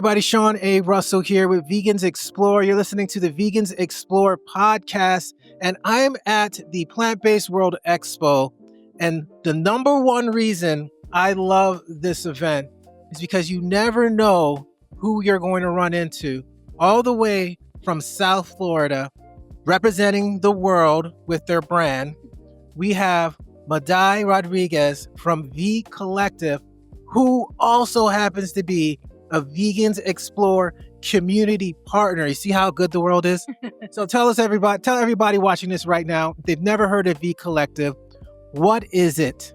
everybody. Sean A. Russell here with Vegans Explore. You're listening to the Vegans Explore podcast, and I am at the Plant Based World Expo. And the number one reason I love this event is because you never know who you're going to run into. All the way from South Florida, representing the world with their brand, we have Maday Rodriguez from vecollective, who also happens to be a Vegans Explore community partner. You see how good the world is? So tell everybody watching this right now, if they've never heard of vecollective, what is it?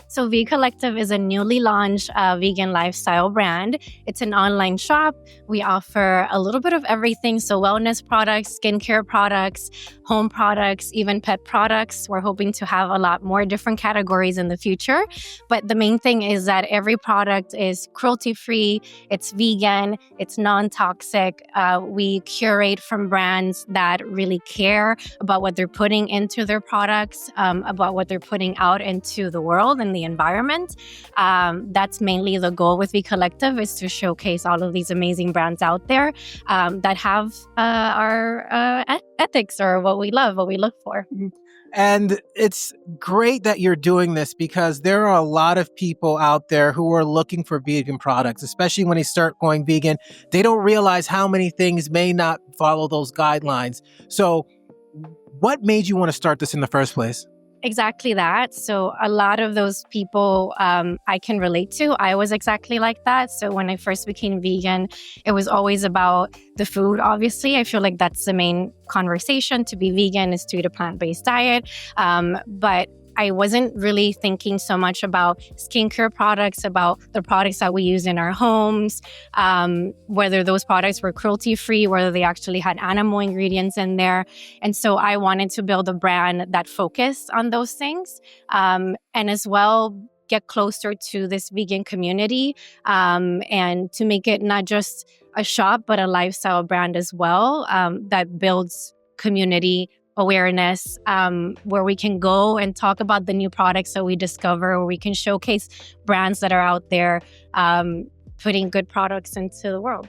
So vecollective is a newly launched vegan lifestyle brand. It's an online shop. We offer a little bit of everything. So wellness products, skincare products, home products, even pet products. We're hoping to have a lot more different categories in the future. But the main thing is that every product is cruelty-free. It's vegan. It's non-toxic. We curate from brands that really care about what they're putting into their products, about what they're putting out into the world and the environment. That's mainly the goal with vecollective, is to showcase all of these amazing brands out there that have our ethics, or what we love, what we look for. And it's great that you're doing this, because there are a lot of people out there who are looking for vegan products, especially when they start going vegan. They don't realize how many things may not follow those guidelines. So what made you want to start this in the first place? Exactly that. So a lot of those people I can relate to. I was exactly like that. So when I first became vegan, it was always about the food, obviously. I feel like that's the main conversation. To be vegan is to eat a plant-based diet. But I wasn't really thinking so much about skincare products, about the products that we use in our homes, whether those products were cruelty-free, whether they actually had animal ingredients in there. And so I wanted to build a brand that focused on those things, and as well get closer to this vegan community, and to make it not just a shop, but a lifestyle brand as well, that builds community awareness, where we can go and talk about the new products that we discover, where we can showcase brands that are out there putting good products into the world.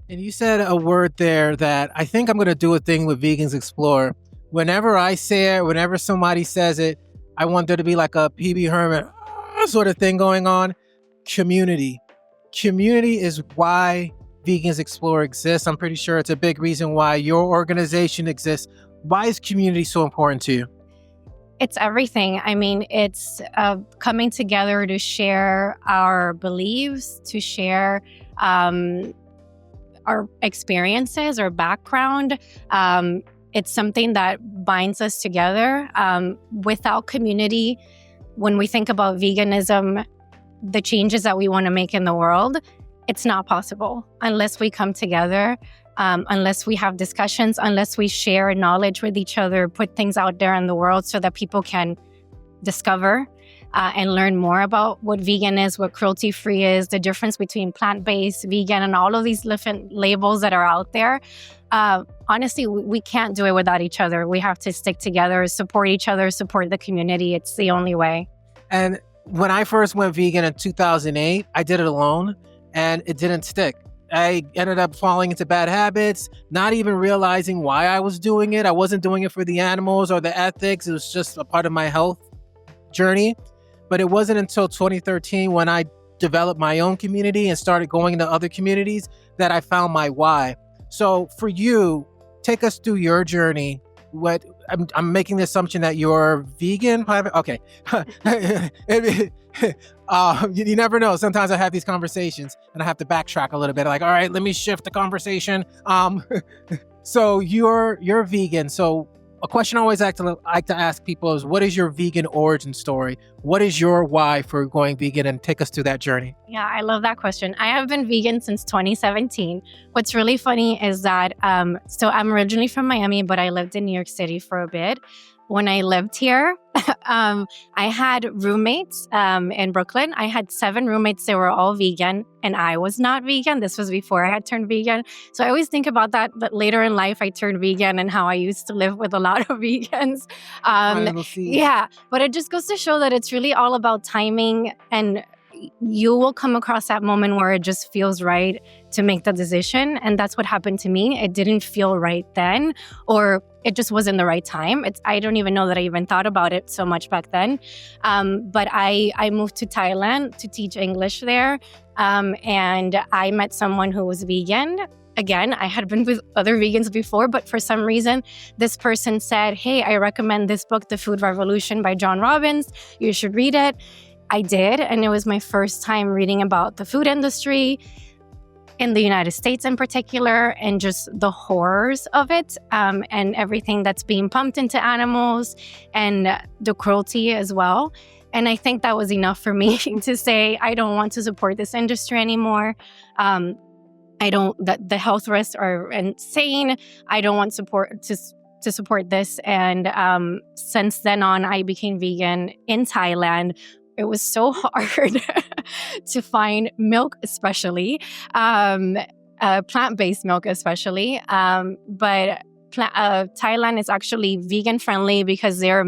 And you said a word there that I think I'm going to do a thing with Vegans Explore. Whenever I say it, whenever somebody says it, I want there to be like a PB Herman sort of thing going on. Community. Community is why Vegans Explore exists. I'm pretty sure it's a big reason why your organization exists. Why is community so important to you? It's everything. I mean, it's coming together to share our beliefs, to share our experiences, our background. It's something that binds us together. Without community, when we think about veganism, the changes that we want to make in the world, it's not possible unless we come together. Unless we have discussions, unless we share knowledge with each other, put things out there in the world so that people can discover and learn more about what vegan is, what cruelty-free is, the difference between plant-based, vegan, and all of these different labels that are out there. Honestly, we can't do it without each other. We have to stick together, support each other, support the community. It's the only way. And when I first went vegan in 2008, I did it alone, and it didn't stick. I ended up falling into bad habits, not even realizing why I was doing it. I wasn't doing it for the animals or the ethics. It was just a part of my health journey. But it wasn't until 2013 when I developed my own community and started going into other communities that I found my why. So for you, take us through your journey. I'm making the assumption that you're vegan. Okay. You never know. Sometimes I have these conversations and I have to backtrack a little bit. Like, all right, let me shift the conversation. So you're vegan. So a question I always like to ask people is, what is your vegan origin story? What is your why for going vegan? And take us through that journey. Yeah, I love that question. I have been vegan since 2017. What's really funny is that, so I'm originally from Miami, but I lived in New York City for a bit. When I lived here, I had roommates in Brooklyn. I had 7 roommates. They were all vegan, and I was not vegan. This was before I had turned vegan. So I always think about that later in life, I turned vegan and how I used to live with a lot of vegans. Yeah, but it just goes to show that it's really all about timing and you will come across that moment where it just feels right to make the decision. And that's what happened to me. It didn't feel right then, or it just wasn't the right time. I don't even know that I even thought about it so much back then. But I moved to Thailand to teach English there. And I met someone who was vegan. Again, I had been with other vegans before, but for some reason, this person said, hey, I recommend this book, The Food Revolution by John Robbins. You should read it. I did, and it was my first time reading about the food industry in the United States in particular, and just the horrors of it, and everything that's being pumped into animals, and the cruelty as well. And I think that was enough for me to say, I don't want to support this industry anymore. The health risks are insane. I don't want to support this. And since then on, I became vegan in Thailand. It was so hard to find milk, especially plant-based milk, especially. But Thailand is actually vegan friendly because they're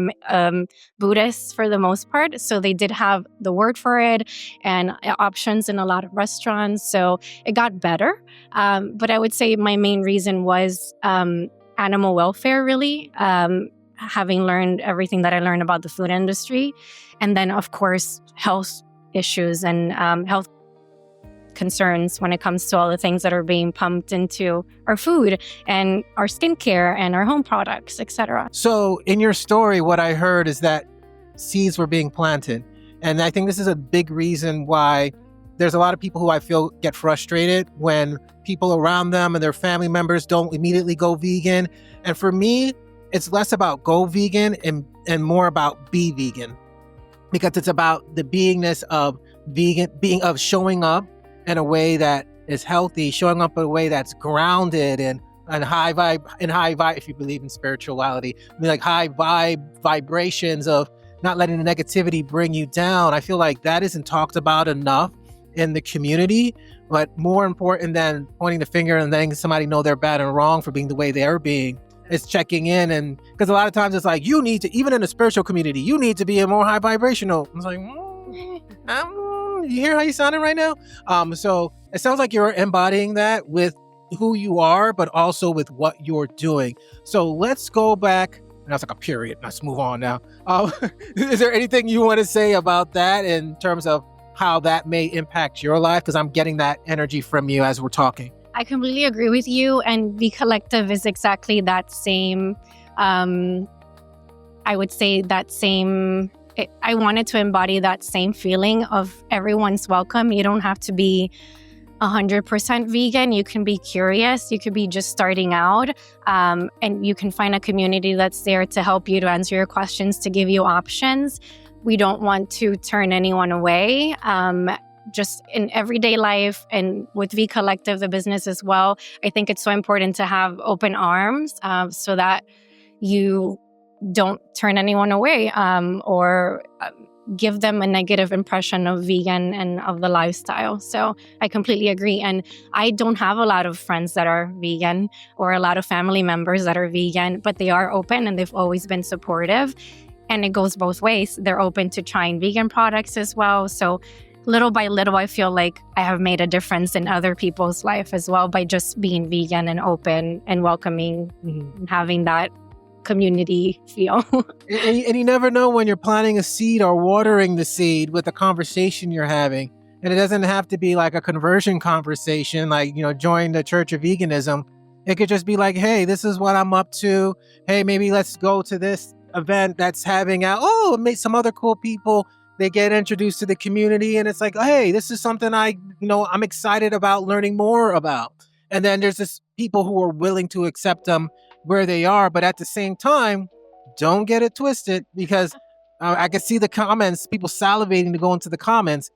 Buddhists for the most part. So they did have the word for it and options in a lot of restaurants. So it got better. But I would say my main reason was animal welfare, really. Having learned everything that I learned about the food industry. And then, of course, health issues and health concerns when it comes to all the things that are being pumped into our food and our skincare and our home products, etc. So in your story, what I heard is that seeds were being planted. And I think this is a big reason why there's a lot of people who I feel get frustrated when people around them and their family members don't immediately go vegan. And for me, it's less about go vegan and more about be vegan, because it's about the beingness of of showing up in a way that is healthy, showing up in a way that's grounded and high vibe, if you believe in spirituality, like high vibe vibrations of not letting the negativity bring you down. I feel like that isn't talked about enough in the community, but more important than pointing the finger and letting somebody know they're bad and wrong for being the way they're being, is checking in. And because a lot of times it's like, you need to, even in the spiritual community, you need to be a more high vibrational. I was like, you hear how you sounding right now? So it sounds like you're embodying that with who you are, but also with what you're doing. So let's go back. And that's like a period. Let's move on now. Is there anything you want to say about that in terms of how that may impact your life? Because I'm getting that energy from you as we're talking. I completely agree with you. And VCollective is exactly that same, I would say that same, I wanted to embody that same feeling of everyone's welcome. You don't have to be 100% vegan. You can be curious. You could be just starting out. And you can find a community that's there to help you, to answer your questions, to give you options. We don't want to turn anyone away. Just in everyday life and with VCollective, the business as well, I think it's so important to have open arms so that you don't turn anyone away or give them a negative impression of vegan and of the lifestyle. So I completely agree. And I don't have a lot of friends that are vegan or a lot of family members that are vegan, but they are open and they've always been supportive. And it goes both ways. They're open to trying vegan products as well. So little by little, I feel like I have made a difference in other people's life as well by just being vegan and open and welcoming, and having that community feel. and you never know when you're planting a seed or watering the seed with the conversation you're having. And it doesn't have to be like a conversion conversation, like, join the Church of Veganism. It could just be like, hey, this is what I'm up to. Hey, maybe let's go to this event that's having out. Oh, meet some other cool people. They get introduced to the community and it's like, hey, this is something I'm excited about learning more about. And then there's this people who are willing to accept them where they are. But at the same time, don't get it twisted, because I can see the comments, people salivating to go into the comments.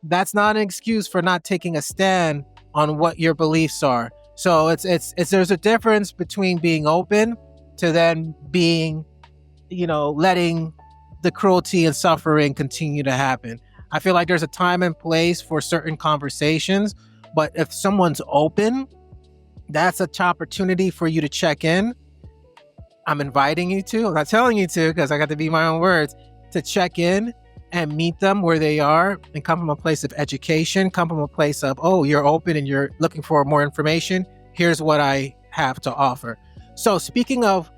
That's not an excuse for not taking a stand on what your beliefs are. So there's a difference between being open to then being, letting the cruelty and suffering continue to happen. I feel like there's a time and place for certain conversations, but if someone's open, that's an opportunity for you to check in. I'm inviting you to, I'm not telling you to, because I got to be my own words, to check in and meet them where they are and come from a place of education, come from a place of, oh, you're open and you're looking for more information. Here's what I have to offer. So speaking of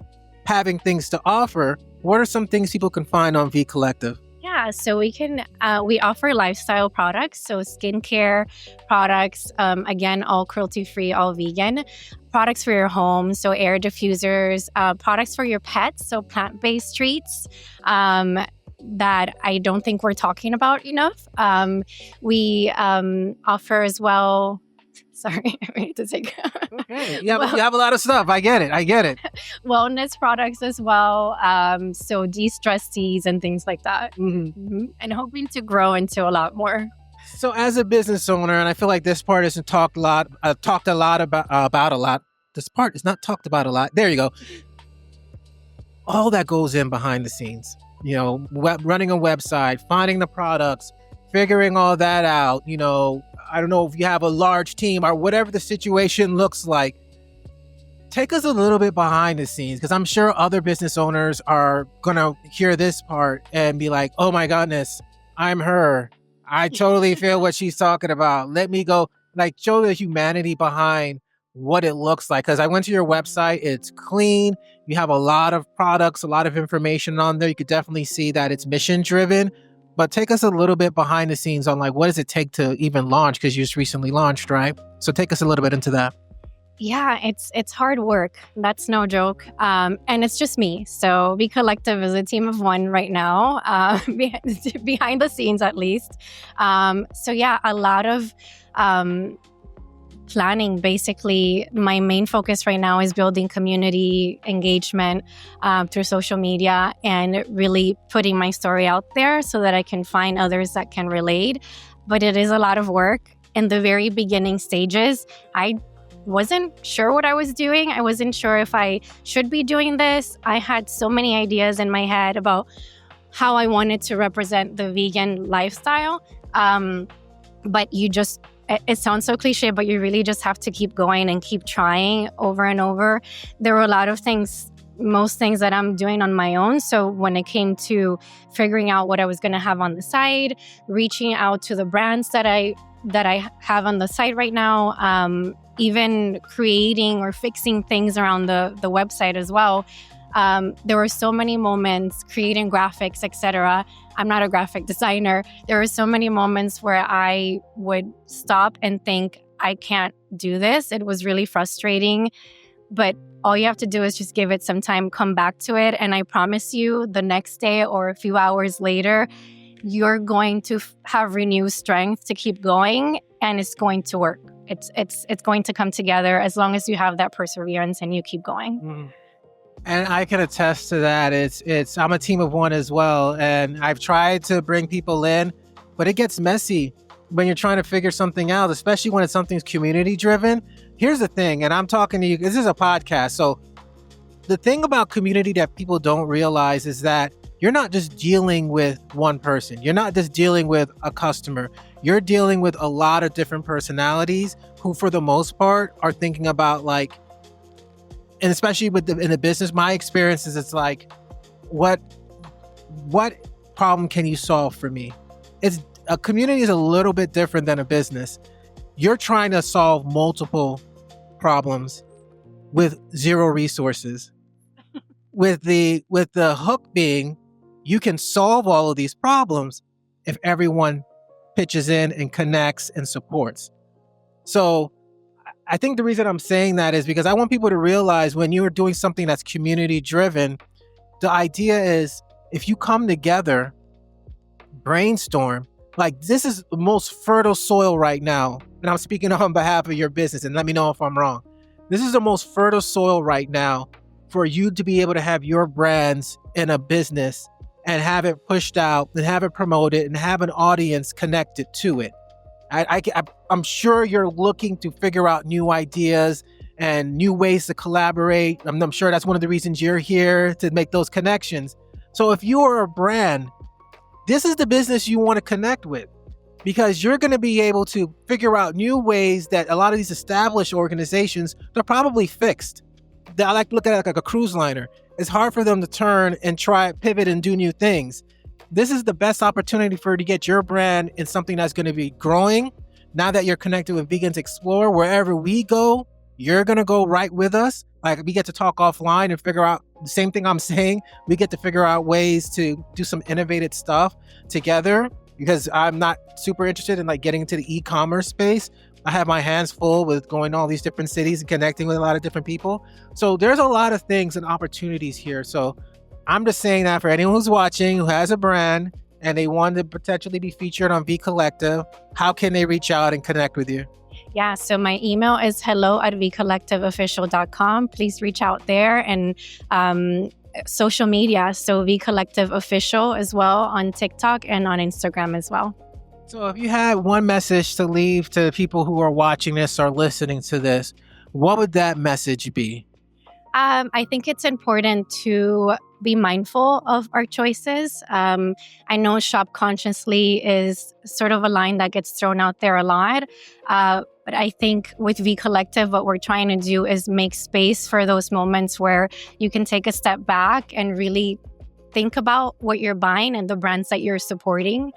having things to offer, what are some things people can find on V Collective? Yeah, so we offer lifestyle products, so skincare products, again, all cruelty-free, all vegan. Products for your home, so air diffusers, products for your pets, so plant-based treats that I don't think we're talking about enough. We offer as well. Sorry, I need to take. Okay. You have a lot of stuff. I get it. Wellness products as well. So de-stress teas and things like that. And hoping to grow into a lot more. So as a business owner, and I feel like this part isn't talked a lot about a lot. This part is not talked about a lot. There you go. All that goes in behind the scenes. You know, running a website, finding the products, figuring all that out. You know, I don't know if you have a large team or whatever the situation looks like. Take us a little bit behind the scenes, because I'm sure other business owners are going to hear this part and be like, oh my goodness, I'm her. I totally feel what she's talking about. Let me go, like, show the humanity behind what it looks like. Because I went to your website. It's clean. You have a lot of products, a lot of information on there. You could definitely see that it's mission driven. But take us a little bit behind the scenes on, like, what does it take to even launch? Because you just recently launched, right? So take us a little bit into that. Yeah, it's hard work. That's no joke. And it's just me. So V Collective is a team of one right now, behind the scenes at least. So yeah, a lot of planning. Basically, my main focus right now is building community engagement through social media and really putting my story out there so that I can find others that can relate. But it is a lot of work. In the very beginning stages, I wasn't sure what I was doing. I wasn't sure if I should be doing this. I had so many ideas in my head about how I wanted to represent the vegan lifestyle. But it sounds so cliche, but you really just have to keep going and keep trying over and over. There were a lot of things, most things that I'm doing on my own. So when it came to figuring out what I was going to have on the side, reaching out to the brands that I have on the site right now, even creating or fixing things around the website as well. There were so many moments creating graphics, etc. I'm not a graphic designer. There were so many moments where I would stop and think, I can't do this. It was really frustrating. But all you have to do is just give it some time, come back to it. And I promise you, the next day or a few hours later, you're going to have renewed strength to keep going, and it's going to work. It's going to come together as long as you have that perseverance and you keep going. And I can attest to that. I'm a team of one as well, and I've tried to bring people in, but it gets messy when you're trying to figure something out, especially when it's something's community driven. Here's the thing, and I'm talking to you. This is a podcast, so the thing about community that people don't realize is that you're not just dealing with one person. You're not just dealing with a customer. You're dealing with a lot of different personalities who, for the most part, are thinking about, like, and especially in the business, my experience is it's like, what problem can you solve for me? A community is a little bit different than a business. You're trying to solve multiple problems with zero resources. with the hook being, you can solve all of these problems if everyone pitches in and connects and supports. So I think the reason I'm saying that is because I want people to realize when you are doing something that's community driven, the idea is if you come together, brainstorm, like this is the most fertile soil right now. And I'm speaking on behalf of your business, and let me know if I'm wrong. This is the most fertile soil right now for you to be able to have your brands in a business and have it pushed out and have it promoted and have an audience connected to it. I'm sure you're looking to figure out new ideas and new ways to collaborate. I'm sure that's one of the reasons you're here, to make those connections. So if you are a brand, this is the business you want to connect with, because you're going to be able to figure out new ways that a lot of these established organizations, they're probably fixed. I like to look at it like a cruise liner. It's hard for them to turn and try, pivot, and do new things. this is the best opportunity for you to get your brand in something that's going to be growing. Now that you're connected with Vegans Explore, wherever we go, you're going to go right with us. Like, we get to talk offline and figure out the same thing I'm saying. We get to figure out ways to do some innovative stuff together, because I'm not super interested in like getting into the e-commerce space. I have my hands full with going to all these different cities and connecting with a lot of different people. So there's a lot of things and opportunities here. So I'm just saying that for anyone who's watching, who has a brand and they want to potentially be featured on V Collective, how can they reach out and connect with you? Yeah, so my email is hello@vecollectiveofficial.com. Please reach out there, and social media, so V Collective Official as well on TikTok and on Instagram as well. So if you had one message to leave to people who are watching this or listening to this, what would that message be? I think it's important to be mindful of our choices. I know shop consciously is sort of a line that gets thrown out there a lot. But I think with V Collective, what we're trying to do is make space for those moments where you can take a step back and really think about what you're buying and the brands that you're supporting.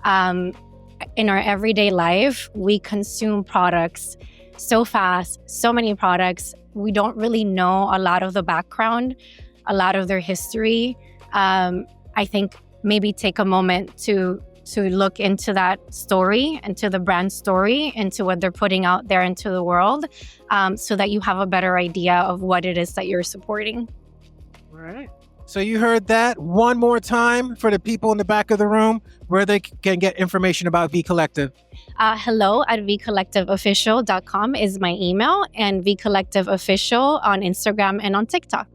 In our everyday life, we consume products so fast, so many products. We don't really know a lot of the background, a lot of their history. I think maybe take a moment to look into that story, into the brand story, into what they're putting out there into the world, so that you have a better idea of what it is that you're supporting. All right. So you heard that one more time for the people in the back of the room, where they can get information about V Collective. hello@vecollectiveofficial.com is my email, and V Collective Official on Instagram and on TikTok.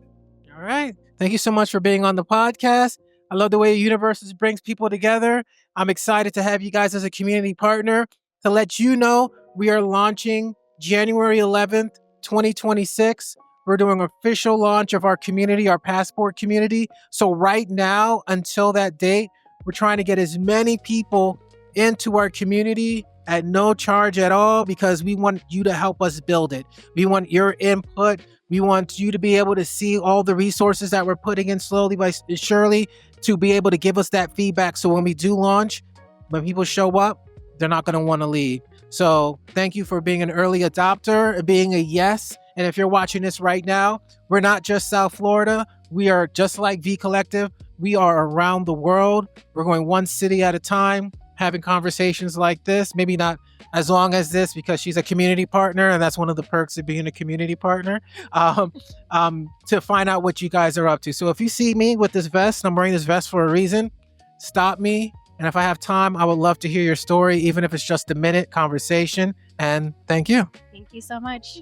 All right. Thank you so much for being on the podcast. I love the way Universes brings people together. I'm excited to have you guys as a community partner. To let you know, we are launching January 11th, 2026. We're doing an official launch of our community, our passport community. So right now, until that date, we're trying to get as many people into our community at no charge at all, because we want you to help us build it. We want your input. We want you to be able to see all the resources that we're putting in slowly but surely, to be able to give us that feedback. So when we do launch, when people show up, they're not going to want to leave. So thank you for being an early adopter, being a yes. And if you're watching this right now, we're not just South Florida. We are just like V Collective. We are around the world. We're going one city at a time, having conversations like this. Maybe not as long as this, because she's a community partner, and that's one of the perks of being a community partner, to find out what you guys are up to. So if you see me with this vest, I'm wearing this vest for a reason, stop me. And if I have time, I would love to hear your story, even if it's just a minute conversation. And thank you. Thank you so much.